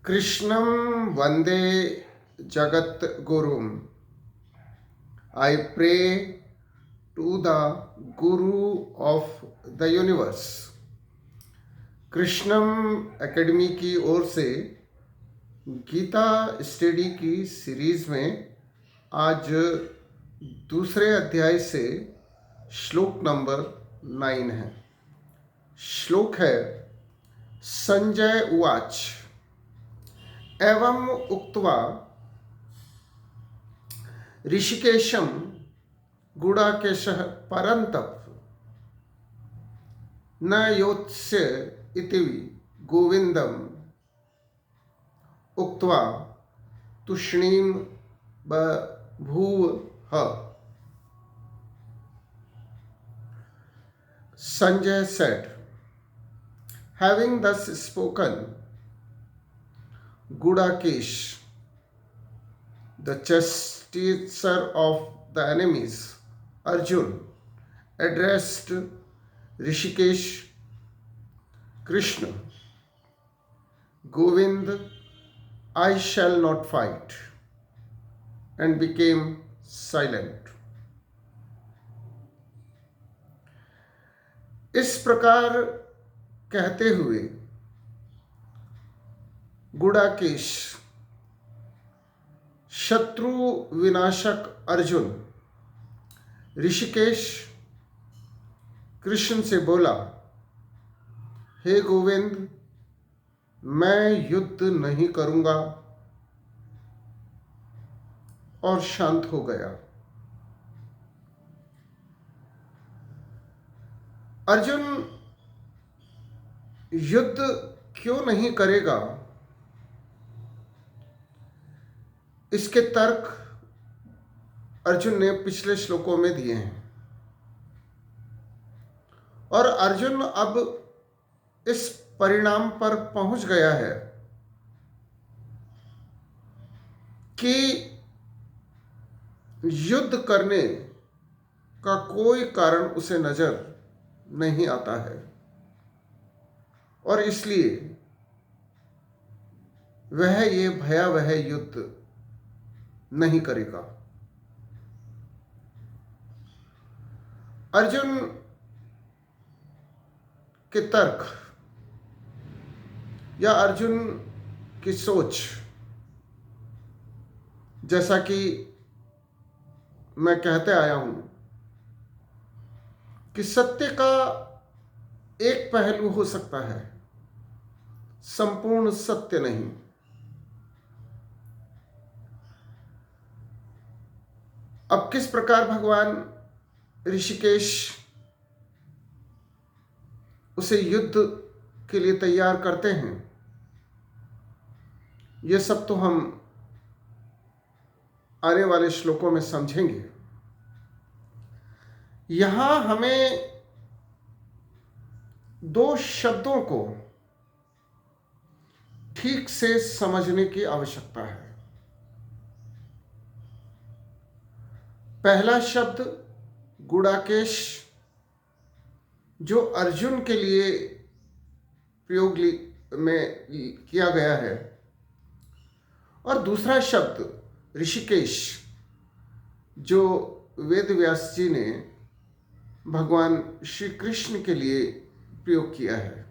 कृष्णं वंदे जगत गुरुम। I pray to the Guru of the Universe। Krishnam academy की ओर से गीता स्टडी की सीरीज में आज दूसरे अध्याय से श्लोक नंबर 9 है। श्लोक है संजय उवाच एवं उक्त्वा ऋषिकेशं गुडाकेशः परन्तप न योत्स्य इति गोविंदम उक्त्वा तूष्णीम बभूव। Sanjay said, having thus spoken, Gudakesh, the chastiser of the enemies, Arjun, addressed Rishikesh, Krishna, Govind, I shall not fight, and became silent। इस प्रकार कहते हुए गुडाकेश शत्रु विनाशक अर्जुन ऋषिकेश कृष्ण से बोला, हे गोविंद, मैं युद्ध नहीं करूंगा, और शांत हो गया। अर्जुन युद्ध क्यों नहीं करेगा, इसके तर्क अर्जुन ने पिछले श्लोकों में दिए हैं। और अर्जुन अब इस परिणाम पर पहुंच गया है कि युद्ध करने का कोई कारण उसे नजर नहीं आता है, और इसलिए वह ये भयावह युद्ध नहीं करेगा। अर्जुन के तर्क या अर्जुन की सोच, जैसा कि मैं कहते आया हूं कि सत्य का एक पहलू हो सकता है, संपूर्ण सत्य नहीं। अब किस प्रकार भगवान ऋषिकेश उसे युद्ध के लिए तैयार करते हैं, ये सब तो हम आने वाले श्लोकों में समझेंगे। यहां हमें दो शब्दों को ठीक से समझने की आवश्यकता है। पहला शब्द गुडाकेश जो अर्जुन के लिए प्रयोग में किया गया है, और दूसरा शब्द ऋषिकेश जो वेद व्यास जी ने भगवान श्री कृष्ण के लिए प्रयोग किया है।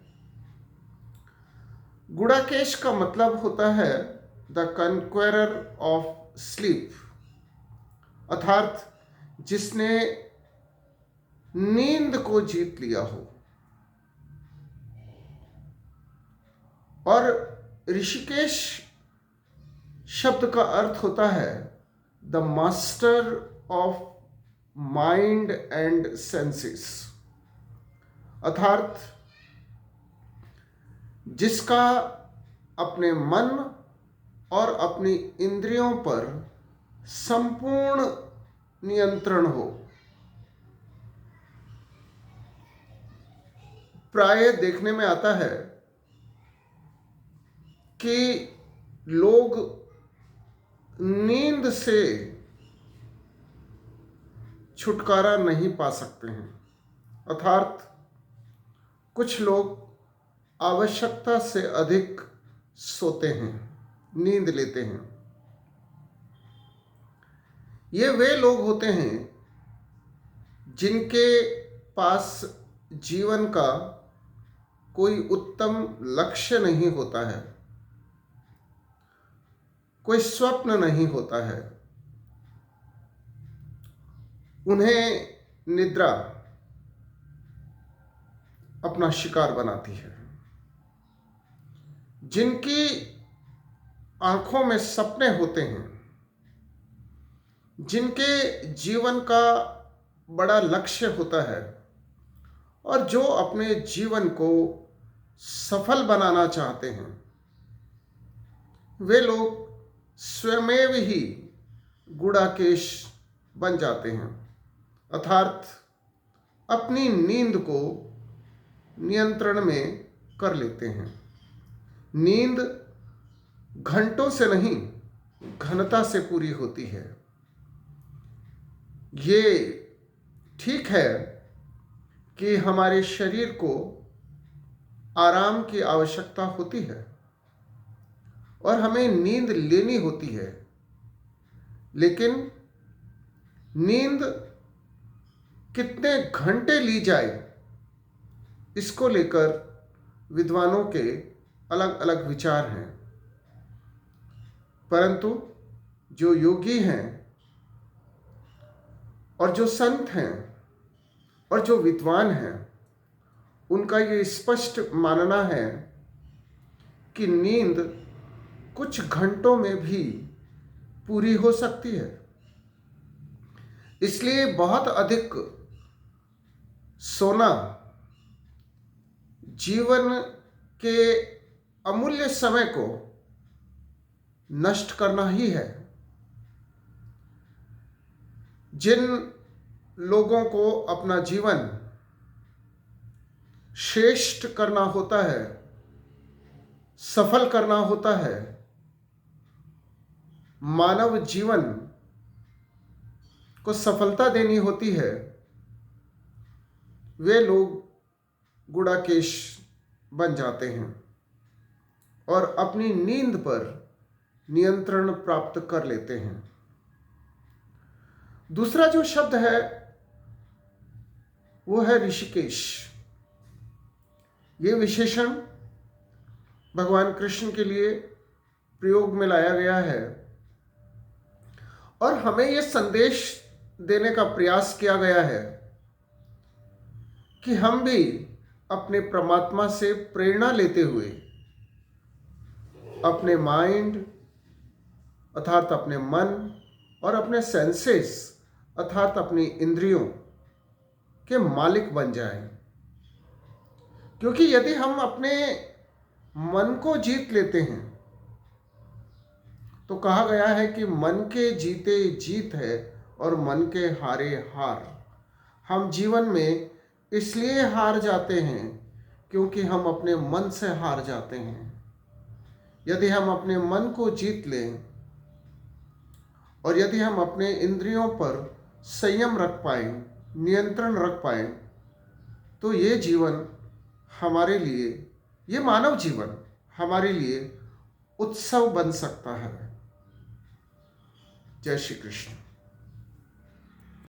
गुडाकेश का मतलब होता है द कन्क्वेरर ऑफ स्लीप, अर्थात जिसने नींद को जीत लिया हो। और ऋषिकेश शब्द का अर्थ होता है the master of mind and senses, अर्थात जिसका अपने मन और अपनी इंद्रियों पर संपूर्ण नियंत्रण हो। प्राय देखने में आता है कि लोग नींद से छुटकारा नहीं पा सकते हैं, अर्थात कुछ लोग आवश्यकता से अधिक सोते हैं, नींद लेते हैं। ये वे लोग होते हैं जिनके पास जीवन का कोई उत्तम लक्ष्य नहीं होता है, कोई स्वप्न नहीं होता है। उन्हें निद्रा अपना शिकार बनाती है। जिनकी आंखों में सपने होते हैं, जिनके जीवन का बड़ा लक्ष्य होता है और जो अपने जीवन को सफल बनाना चाहते हैं, वे लोग स्वयमेव ही गुड़ाकेश बन जाते हैं, अर्थात अपनी नींद को नियंत्रण में कर लेते हैं। नींद घंटों से नहीं, घनता से पूरी होती है। ये ठीक है कि हमारे शरीर को आराम की आवश्यकता होती है और हमें नींद लेनी होती है, लेकिन नींद कितने घंटे ली जाए, इसको लेकर विद्वानों के अलग अलग विचार हैं। परंतु जो योगी हैं और जो संत हैं और जो विद्वान हैं, उनका ये स्पष्ट मानना है कि नींद कुछ घंटों में भी पूरी हो सकती है। इसलिए बहुत अधिक सोना जीवन के अमूल्य समय को नष्ट करना ही है। जिन लोगों को अपना जीवन श्रेष्ठ करना होता है, सफल करना होता है, मानव जीवन को सफलता देनी होती है, वे लोग गुड़ाकेश बन जाते हैं और अपनी नींद पर नियंत्रण प्राप्त कर लेते हैं। दूसरा जो शब्द है वो है ऋषिकेश। ये विशेषण भगवान कृष्ण के लिए प्रयोग में लाया गया है और हमें यह संदेश देने का प्रयास किया गया है कि हम भी अपने परमात्मा से प्रेरणा लेते हुए अपने माइंड अर्थात अपने मन और अपने सेंसेस अर्थात अपनी इंद्रियों के मालिक बन जाएं। क्योंकि यदि हम अपने मन को जीत लेते हैं तो कहा गया है कि मन के जीते जीत है और मन के हारे हार। हम जीवन में इसलिए हार जाते हैं क्योंकि हम अपने मन से हार जाते हैं। यदि हम अपने मन को जीत लें और यदि हम अपने इंद्रियों पर संयम रख पाएं, नियंत्रण रख पाएं, तो ये जीवन हमारे लिए, ये मानव जीवन हमारे लिए उत्सव बन सकता है। जय श्री कृष्ण।